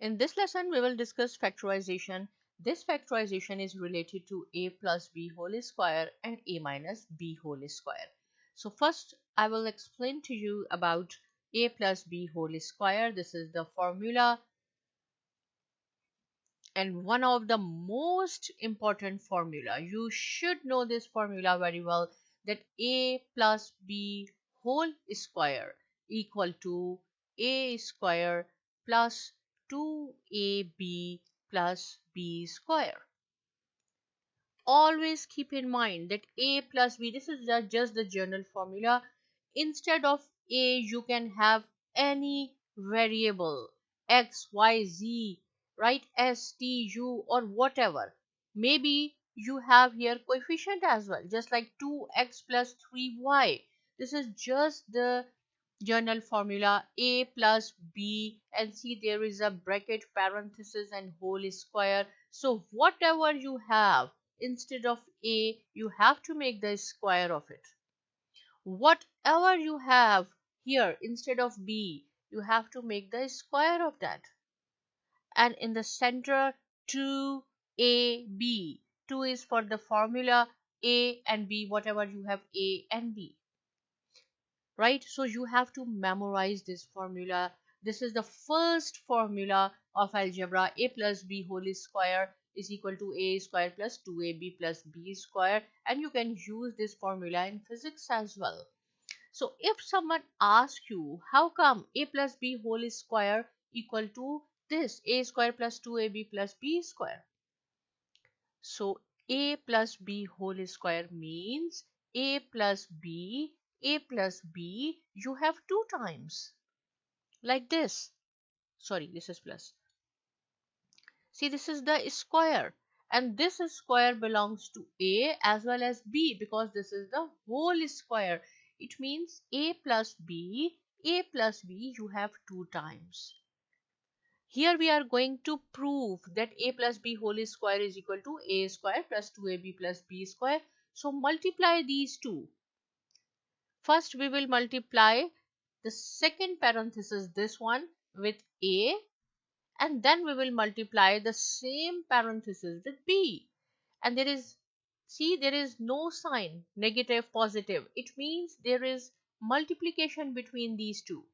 In this lesson, we will discuss factorization. This factorization is related to a plus b whole square and a minus b whole square. So first, I will explain to you about a plus b whole square. This is the formula and one of the most important formula. You should know this formula very well, that a plus b whole square equal to a square plus 2ab plus b square. Always keep in mind that a plus b, this is just the general formula. Instead of a, you can have any variable, x, y, z, right, s, t, u, or whatever. Maybe you have here coefficient as well, just like 2x plus 3y. This is just the general formula, a plus b, and see there is a bracket, parenthesis, and whole square. So whatever you have, instead of a, you have to make the square of it. Whatever you have here, instead of b, you have to make the square of that. And in the center, 2ab, 2 is for the formula, a and b, whatever you have, a and b, right? So you have to memorize this formula. This is the first formula of algebra. A plus b whole square is equal to a square plus 2ab plus b square, and you can use this formula in physics as well. So if someone asks you how come a plus b whole square equal to this, a square plus 2ab plus b square, so a plus b whole square means a plus b, a plus b, you have 2 times, like this. Sorry, this is plus. See, this is the square, and this square belongs to a as well as b because this is the whole square. It means a plus b, you have 2 times. Here we are going to prove that a plus b whole square is equal to a square plus 2ab plus b square. So multiply these two. First we will multiply the second parenthesis, this one, with a, and then we will multiply the same parenthesis with b. And there is, see, there is no sign, negative, positive. It means there is multiplication between these two.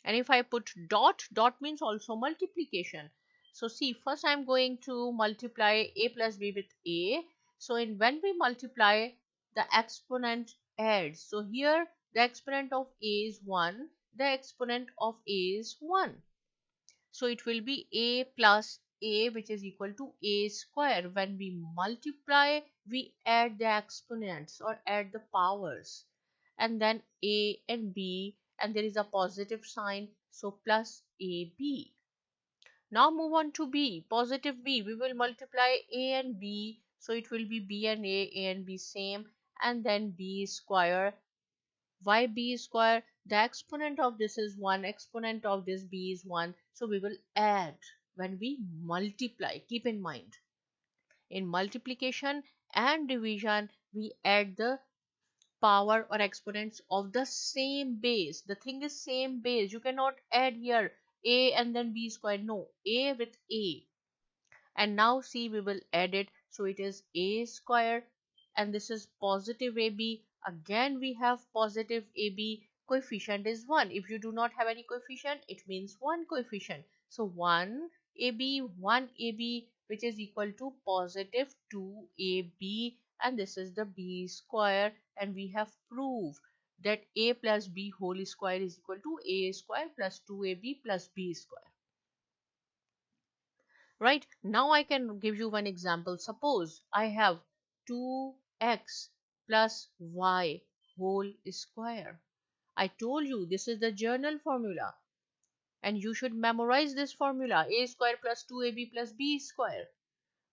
And if I put dot, dot means also multiplication. So see, first I am going to multiply a plus b with a. So when we multiply, the exponent adds. So here the exponent of a is 1, the exponent of a is 1. So it will be a plus a, which is equal to a square. When we multiply, we add the exponents or add the powers, and then a and b, and there is a positive sign, so plus ab. Now move on to b, positive b. We will multiply a and b, so it will be b and a and b same, and then b square. Why b square? The exponent of this is 1, exponent of this b is 1, so we will add when we multiply. Keep in mind, in multiplication and division, we add the power or exponents of the same base. The thing is same base. You cannot add here a and then b square. No, a with a. And now see, we will add it, so it is a square, and this is positive ab. Again we have positive ab, coefficient is 1. If you do not have any coefficient, it means 1 coefficient, so 1 ab, 1 ab, which is equal to positive 2ab, and this is the b square. And we have proved that a plus b whole square is equal to a square plus 2ab plus b square. Right, now I can give you one example. Suppose I have 2x plus y whole square. I told you this is the general formula, and you should memorize this formula, a square plus 2ab plus b square.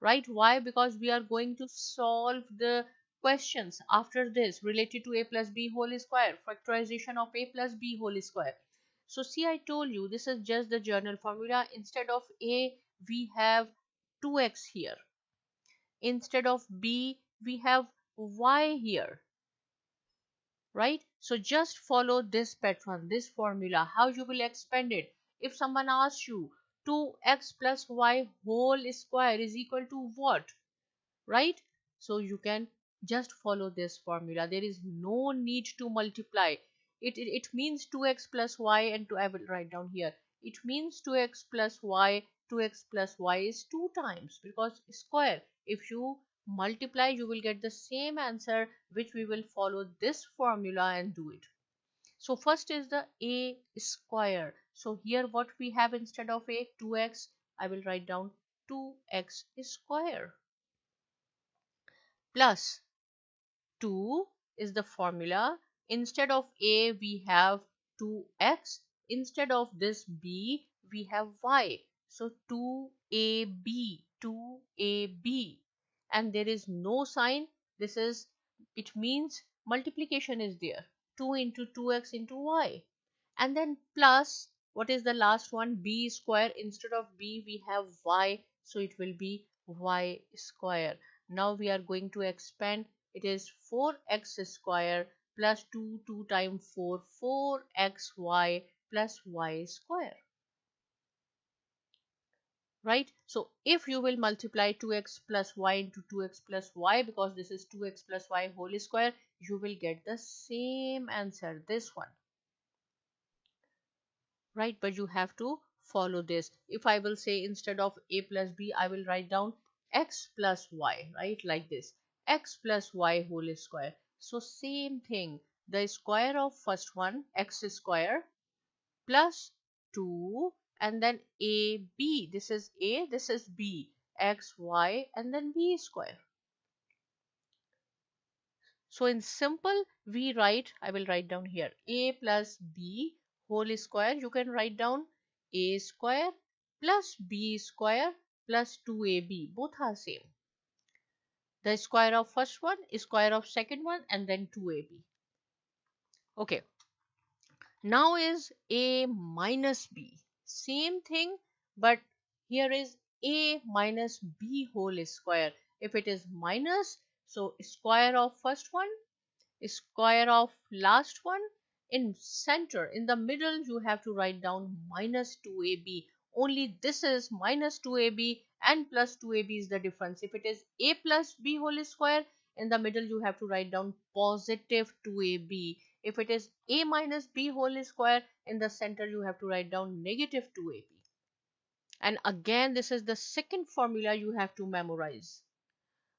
Right, why? Because we are going to solve the questions after this related to a plus b whole square, factorization of a plus b whole square. So see, I told you this is just the general formula. Instead of a, we have 2x here. Instead of b, we have y here. Right? So just follow this pattern, this formula, how you will expand it. If someone asks you 2x plus y whole square is equal to what? Right? So you can just follow this formula. There is no need to multiply. It means 2x plus y, and I will write down here. It means 2x plus y. 2x plus y is 2 times, because square. If you multiply, you will get the same answer, which we will follow this formula and do it. So first is the a square. So here what we have instead of a, 2x, I will write down 2x square plus 2 is the formula. Instead of a we have 2x, instead of this b we have y, so 2ab, and there is no sign. This is, it means multiplication is there, 2 into 2x into y. And then plus, what is the last one? B square. Instead of b we have y, so it will be y square. Now we are going to expand. It is 4x square plus 2 times 4, 4xy plus y square. Right? So if you will multiply 2x plus y into 2x plus y, because this is 2x plus y whole square, you will get the same answer, this one. Right? But you have to follow this. If I will say instead of a plus b, I will write down x plus y, right? Like this, x plus y whole square. So same thing, the square of first one, x square, plus 2, and then a b, this is a, this is b, x y, and then b square. So in simple, we write, I will write down here, a plus b whole square. You can write down a square plus b square plus 2ab. Both are same. The square of first one, square of second one, and then 2ab. Okay. Now is a minus b. Same thing, but here is a minus b whole square. If it is minus, so square of first one, square of last one, in center, in the middle, you have to write down minus 2ab. Only this is minus 2ab and plus 2ab is the difference. If it is a plus b whole square, in the middle you have to write down positive 2ab. If it is a minus b whole square, in the center you have to write down negative 2ab. And again, this is the second formula you have to memorize.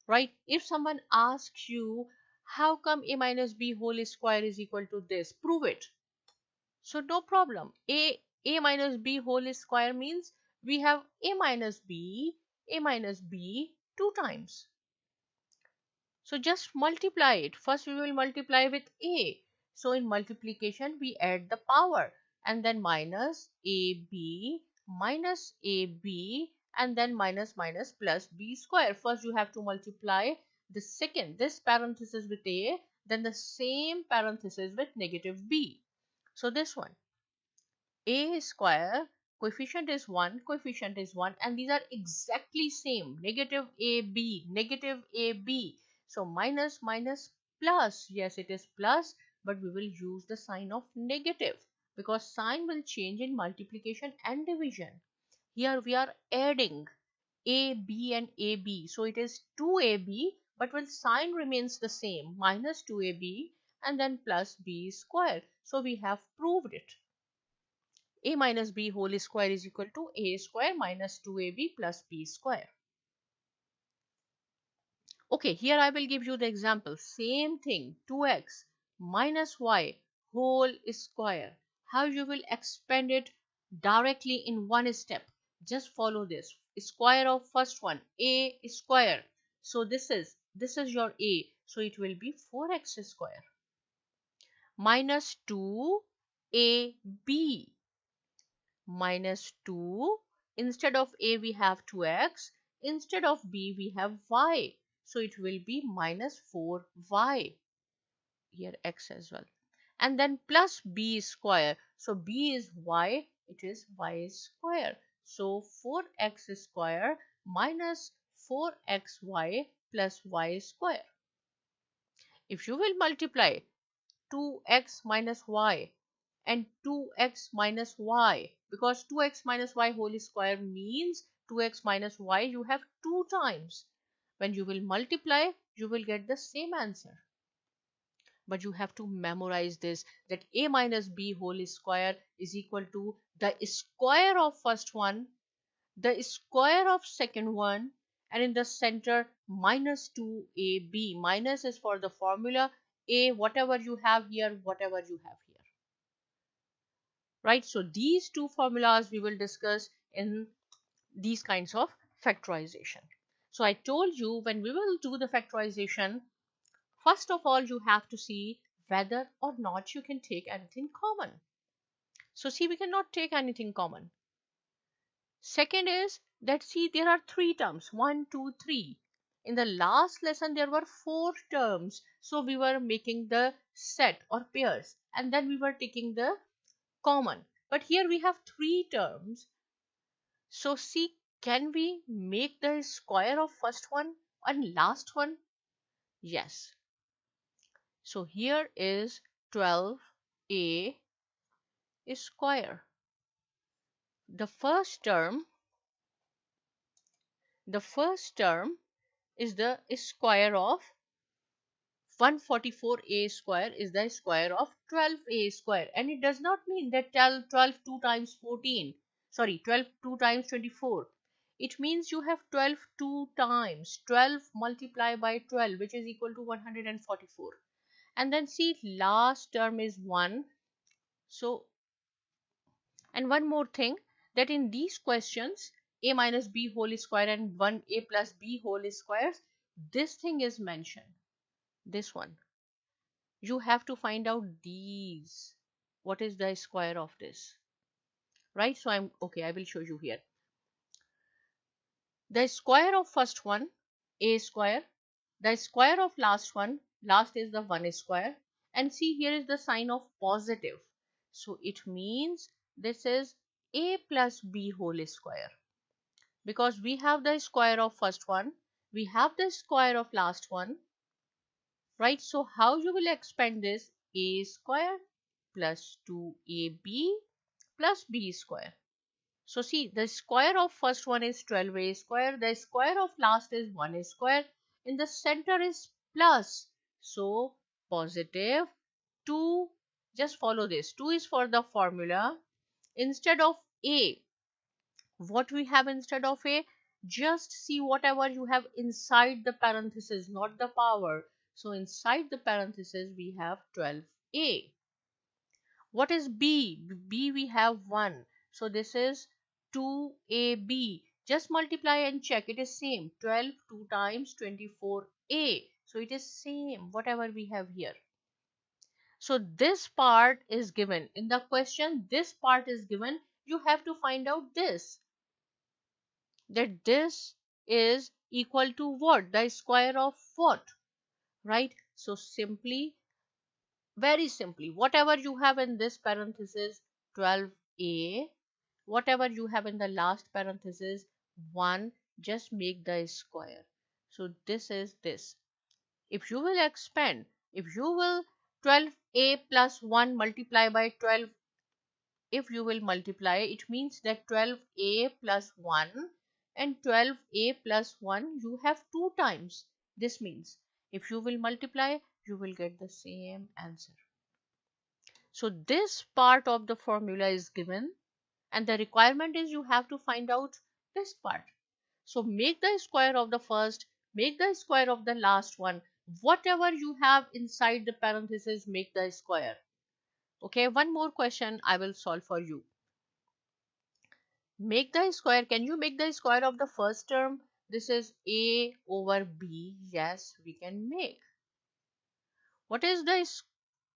Right? If someone asks you, how come a minus b whole square is equal to this? Prove it. So no problem. A minus b whole square means we have a minus b 2 times. So just multiply it. First we will multiply with a. So in multiplication we add the power, and then minus ab and then minus plus b square. First you have to multiply the second, this parenthesis with a, then the same parenthesis with negative b. So this one, a square, coefficient is 1, and these are exactly same, negative ab. So minus plus, yes it is plus, but we will use the sign of negative, because sign will change in multiplication and division. Here we are adding ab and ab, so it is 2ab, but when sign remains the same, minus 2ab and then plus b square. So we have proved it. A minus b whole square is equal to a square minus 2ab plus b square. Okay, here I will give you the example. Same thing, 2x minus y whole square. How you will expand it directly in one step? Just follow this. Square of first one, a square. So this is your a. So it will be 4x square minus 2ab minus 2. Instead of a we have 2x, instead of b we have y, so it will be minus 4y, here x as well, and then plus b square. So b is y, it is y square. So 4x square minus 4xy plus y square. If you will multiply 2x minus y and 2x minus y, because 2x minus y whole square means 2x minus y you have 2 times. When you will multiply, you will get the same answer. But you have to memorize this, that a minus b whole square is equal to the square of first one, the square of second one, and in the center minus 2ab. Minus is for the formula, a whatever you have here, whatever you have here. Right? So these two formulas we will discuss in these kinds of factorization. So I told you, when we will do the factorization, first of all you have to see whether or not you can take anything common. So see, we cannot take anything common. Second is that, see, there are three terms, 1, 2, 3. In the last lesson there were 4 terms, so we were making the set or pairs and then we were taking the common. But here we have 3 terms. So see, can we make the square of first one and last one? Yes. So here is 12a square. The first term is the square of 144a square is the square of 12a square, and it does not mean that 12 2 times 14, sorry, 12 2 times 24. It means you have 12 2 times 12 multiplied by 12, which is equal to 144. And then see, last term is 1. So, and one more thing, that in these questions, a minus b whole square and 1a plus b whole squares, this thing is mentioned, this one. You have to find out these. What is the square of this? Right? So I'm okay, I will show you here. The square of first one, a square. The square of last one, last is the 1 square. And see, here is the sign of positive. So it means this is a plus b whole square. Because we have the square of first one, we have the square of last one. Right? So how you will expand this? A square plus 2ab plus b square. So see, the square of first one is 12a square, the square of last is 1 square, in the center is plus, so positive 2. Just follow this, 2 is for the formula. Instead of a, what we have instead of a? Just see whatever you have inside the parenthesis, not the power. So inside the parenthesis we have 12a. What is b? B we have 1. So this is 2ab. Just multiply and check. It is same. 12 2 times 24a. So it is same whatever we have here. So this part is given. In the question, this part is given. You have to find out this. That this is equal to what? The square of what? Right? So simply, very simply, whatever you have in this parenthesis 12a, whatever you have in the last parenthesis 1, just make the square. So this is this. If you will expand, if you will 12a plus 1 multiply by 12, if you will multiply, it means that 12a plus 1 and 12a plus 1 you have 2 times. This means if you will multiply, you will get the same answer. So this part of the formula is given, and the requirement is you have to find out this part. So make the square of the first, make the square of the last one. Whatever you have inside the parenthesis, make the square. Okay, one more question I will solve for you. Make the square. Can you make the square of the first term? This is a over b. Yes, we can make. What is the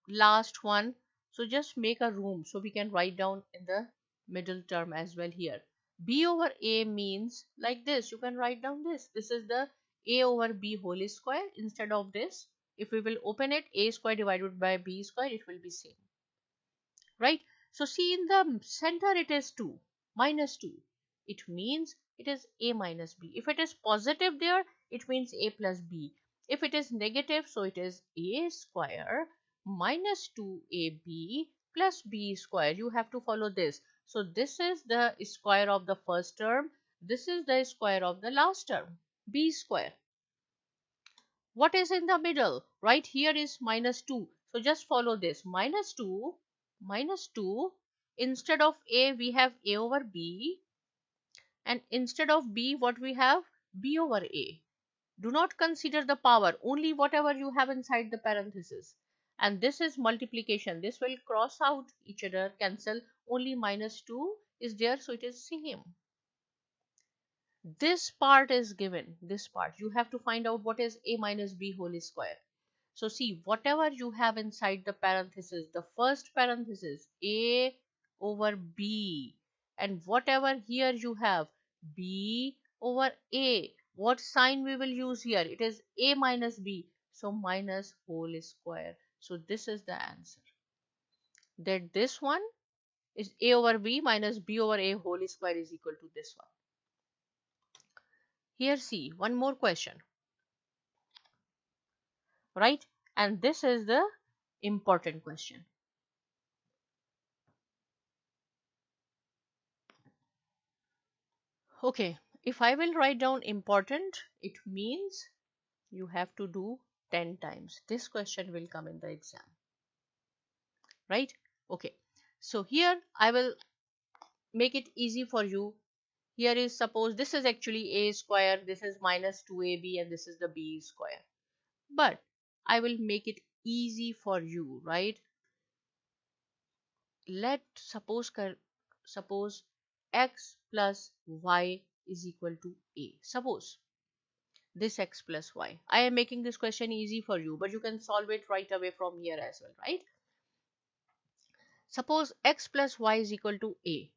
last one? So just make a room so we can write down in the middle term as well here. B over a means like this. You can write down this. This is the a over b whole square. Instead of this, if we will open it, a square divided by b square, it will be same. Right? So see, in the center it is 2 minus 2. It means it is a minus b. If it is positive there, it means a plus b. If it is negative, so it is a square minus 2ab plus b square. You have to follow this. So this is the square of the first term. This is the square of the last term, b square. What is in the middle? Right here is minus 2. So just follow this. Minus 2, minus 2. Instead of a, we have a over b. And instead of b, what we have? B over a. Do not consider the power, only whatever you have inside the parenthesis. And this is multiplication. This will cross out each other, cancel. Only minus 2 is there, so it is same. This part is given. This part. You have to find out what is a minus b whole square. So see, whatever you have inside the parenthesis, the first parenthesis, a over b, and whatever here you have, b over a. What sign we will use here? It is a minus b, so minus whole square. So this is the answer. That this one is a over b minus b over a whole square is equal to this one. Here see, one more question. Right? And this is the important question. Okay, if I will write down important, it means you have to do 10 times. This question will come in the exam. Right? Okay. So here I will make it easy for you. Here is, suppose this is actually a square, this is minus 2ab, and this is the b square. But I will make it easy for you, right? Let suppose x plus y is equal to a. Suppose this x plus y. I am making this question easy for you, but you can solve it right away from here as well, right? Suppose x plus y is equal to a.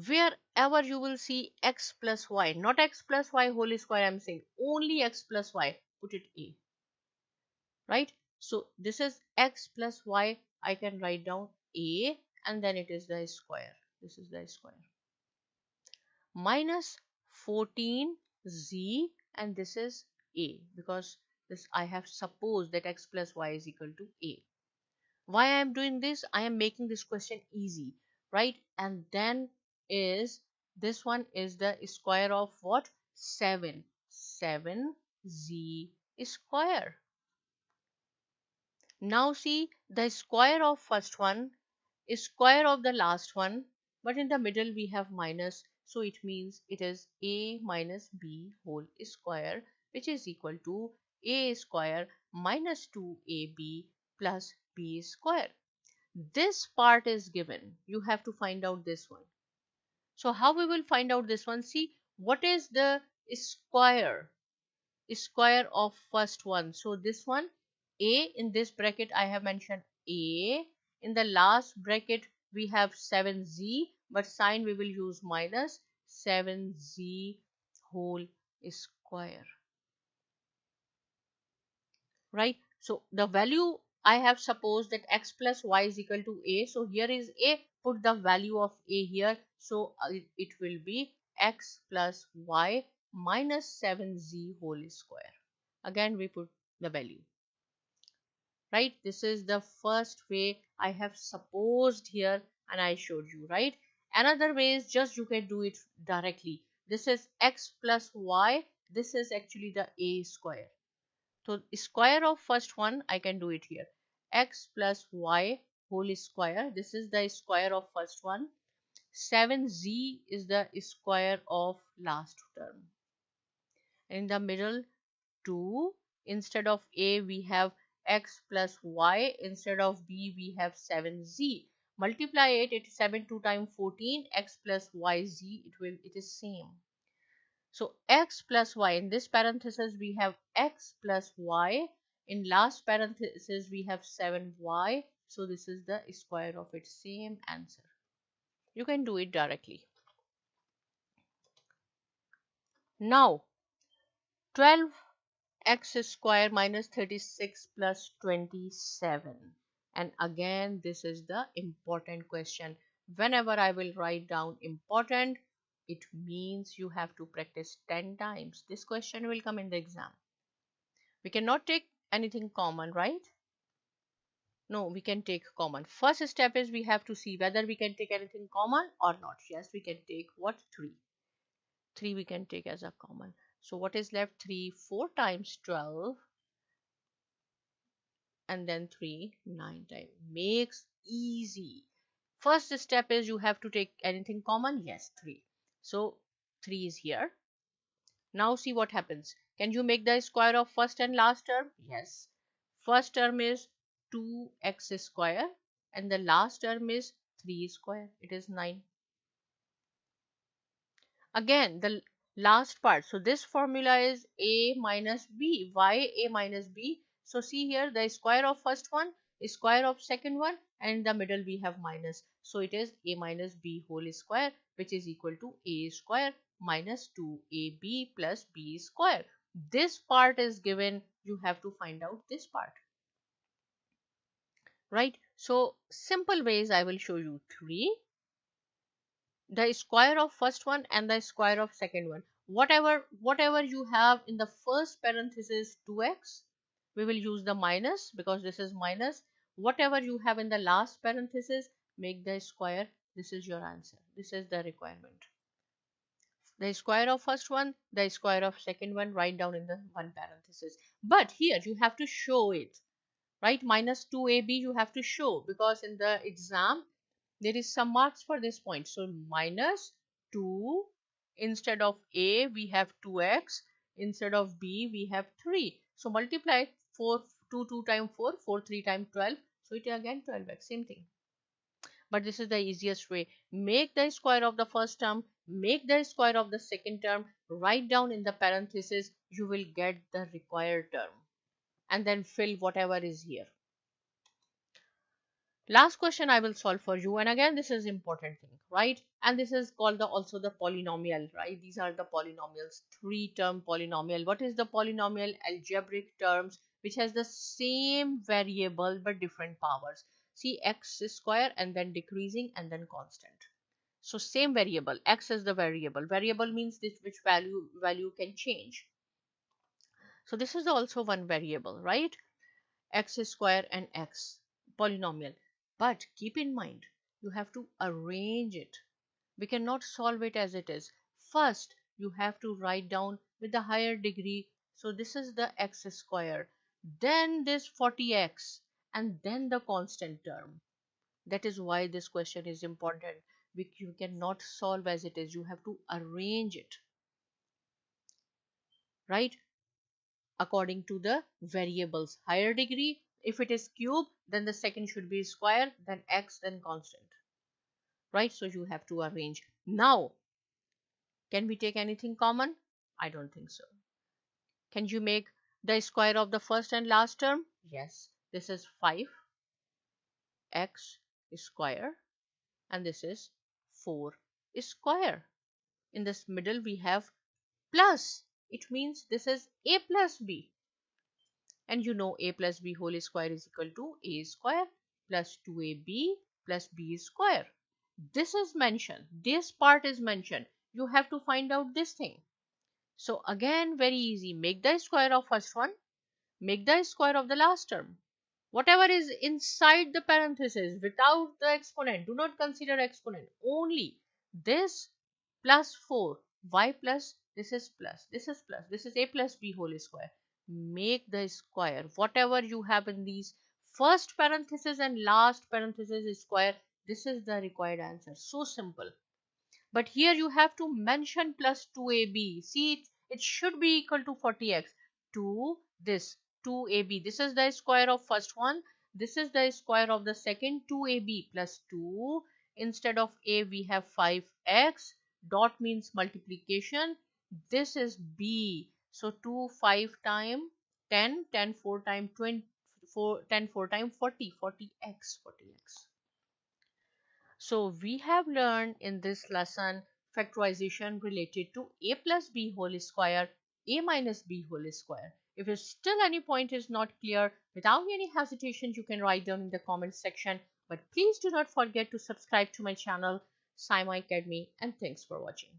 Wherever you will see x plus y, not x plus y whole square, I am saying only x plus y, put it a. Right? So this is x plus y, I can write down a, and then it is the square. This is the square. Minus 14z, and this is a, because this I have supposed that x plus y is equal to a. Why I am doing this? I am making this question easy, right? And then is this one is the square of what? 7 z square. Now see, the square of first one is square of the last one, but in the middle we have minus, so it means it is a minus b whole square, which is equal to a square minus 2ab plus b square. This part is given. You have to find out this one. So how we will find out this one? See, what is the square? Square of first one. So this one, a, in this bracket I have mentioned a. In the last bracket we have 7z, but sign we will use minus 7z whole square. Right? So the value I have supposed that x plus y is equal to a. So here is a, put the value of a here. So it will be x plus y minus 7z whole square. Again we put the value. Right? This is the first way I have supposed here and I showed you, right? Another way is just you can do it directly. This is x plus y. This is actually the a square. So square of first one, I can do it here. X plus y whole square. This is the square of first one. 7z is the square of last term. In the middle, 2. Instead of a, we have x plus y. Instead of b, we have 7z. Multiply it. It is 7 2 times 14. X plus yz. It is same. So x plus y, in this parenthesis we have x plus y, in last parenthesis we have 7y, so this is the square of its same answer. You can do it directly. Now 12x square minus 36 plus 27, and again this is the important question. Whenever I will write down important, it means you have to practice 10 times. This question will come in the exam. We cannot take anything common, right? No, we can take common. First step is we have to see whether we can take anything common or not. Yes, we can take what? 3. 3 we can take as a common. So what is left? 3, 4 times 12 and then 3, 9 times. Makes easy. First step is you have to take anything common. Yes, 3. So 3 is here. Now see what happens. Can you make the square of first and last term? Yes. First term is 2x square and the last term is 3 square. It is 9. Again, the last part. So this formula is a minus b. Why a minus b? So see here, the square of first one is square of second one, and in the middle we have minus. So it is a minus b whole square, which is equal to a square minus 2ab plus b square. This part is given. You have to find out this part. Right? So simple ways I will show you. 3, the square of first one and the square of second one. Whatever you have in the first parenthesis 2x, we will use the minus because this is minus. Whatever you have in the last parenthesis, make the square. This is your answer. This is the requirement. The square of first one, the square of second one, write down in the one parenthesis. But here you have to show it, right? Minus 2ab you have to show, because in the exam there is some marks for this point. So minus 2, instead of a we have 2x, instead of b we have 3. So multiply 4, 2 times 4, 4 3 times 12. So it is again 12x, same thing. But this is the easiest way. Make the square of the first term, make the square of the second term, write down in the parenthesis, you will get the required term, and then fill whatever is here. Last question I will solve for you, and again this is important thing, right? And this is called also the polynomial, right? These are the polynomials, 3-term polynomial. What is the polynomial? Algebraic terms which has the same variable but different powers. See, x square and then decreasing and then constant. So same variable, x is the variable. Variable means this which value can change. So this is also one variable, right? X square and x polynomial. But keep in mind, you have to arrange it. We cannot solve it as it is. First, you have to write down with the higher degree. So this is the x square, then this 40x, and then the constant term. That is why this question is important. You cannot solve as it is. You have to arrange it, right? According to the variables. Higher degree, if it is cube, then the second should be square, then x, then constant. Right? So you have to arrange. Now, can we take anything common? I don't think so. Can you make the square of the first and last term? Yes. This is 5x square and this is 4 square. In this middle we have plus. It means this is a plus b. And you know a plus b whole square is equal to a square plus 2ab plus b square. This is mentioned. This part is mentioned. You have to find out this thing. So again, very easy. Make the square of first one. Make the square of the last term. Whatever is inside the parenthesis without the exponent. Do not consider exponent. Only this plus 4. Y plus, this is plus. This is plus. This is a plus b whole square. Make the square. Whatever you have in these first parenthesis and last parenthesis is square. This is the required answer. So simple. But here you have to mention plus 2ab. See, it should be equal to 40x. To this 2ab. This is the square of first one. This is the square of the second. 2ab plus 2. Instead of a we have 5x. Dot means multiplication. This is b. So 2 5 times 10. 10 4 times 20. 10 4 times 40. 40x. 40x. So we have learned in this lesson factorization related to a plus b whole square, a minus b whole square. If still any point is not clear, without any hesitation, you can write down in the comment section. But please do not forget to subscribe to my channel, Sci-Mi Academy, and thanks for watching.